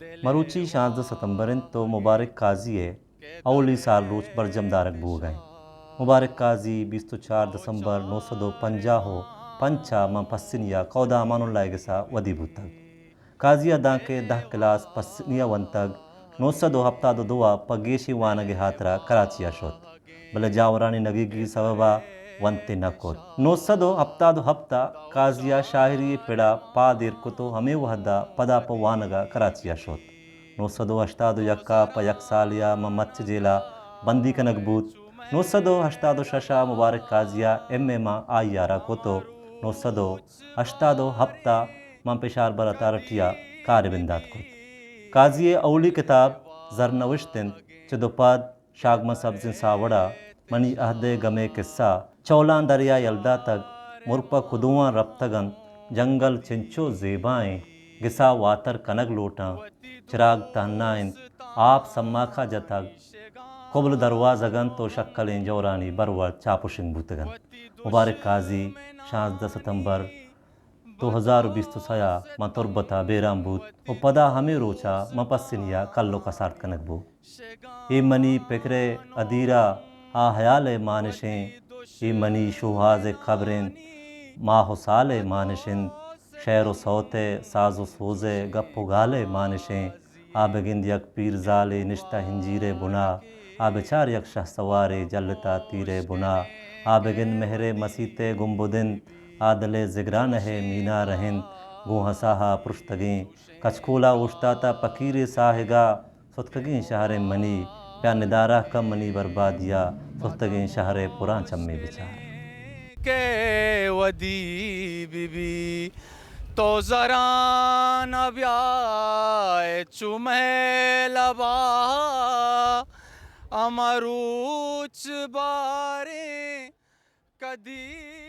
मरूची 16 सितंबरन तो मुबारक काजी है अवली साल रोच बरजमदारक बू गए मुबारक काजी 24 दिसंबर 950 हो पंचा म पस्सिनिया कौदा अमानुल्लाह के सा वदी बुतग काजी अदा के 10 क्लास पस्सिनिया वंतग 900 हफ्ता दो दुआ पगेशी वानगे हातरा कराचिया शोत बले जावरानी नगीगी सबबा वंते नकोत 900 हफ्ता काजिया शाहरी पिड़ा पा देर कुतो हमें वहदा पदा प वानगा कराचिया शोत 980 यक्का प यक सालिया म मच्छ जेला बंदी कनकबूत 986 मुबारक काजिया एम आयारा कोतो 980 हफ्ता म पेशार बरता रटिया कारबिंदात को काजिए अवली किताब जरनविश्तिन चदुपाद शागम सब्जिन सावड़ा मनी अहदे गमे किस्सा चौलान दरिया यल्दा तक मुरपा खुदुआं रफ्तगन जंगल चिंचो जेबाएं गिसा वातर कनक लोटा चिराग तहनाइन आप सम्माखा जतग कुबल दरवाजगन तो शक्कल जौरानी बरवर चापुशिंग बुतगन मुबारक काजी 16 सितंबर 2020 सया म तुरबता बेराम बूत ओ पदा हमें रोचा म पस्सिनिया कल्लो का सार्थ कनक बू a money पिकरे Adira uh हयाल मानशें a money शुहाज खबरें माह साल मानशिन शहर सौते साजो सोजे गप्पो गाले मानशें आ बगिंद यक पीर जाले निश्ता हिंजीरे बुना आ बेचार यक शाह सवारे जलता तीरे बुना आ बगिंद मेहरे मसीते गुम्बुदिन आदले जिगरान है मीना रहन गो हसाहा पुरुषतगें कचकोला उश्ताता पकीरे साहिगा सुतकगें शहर मनी प्या निदारा कम मनी बर्बादिया सुतगें शहर पुरां चम्मे बिचार के वदी बीबी तो जरा न ब्याए चुमे लबा अमरूच बारे कदी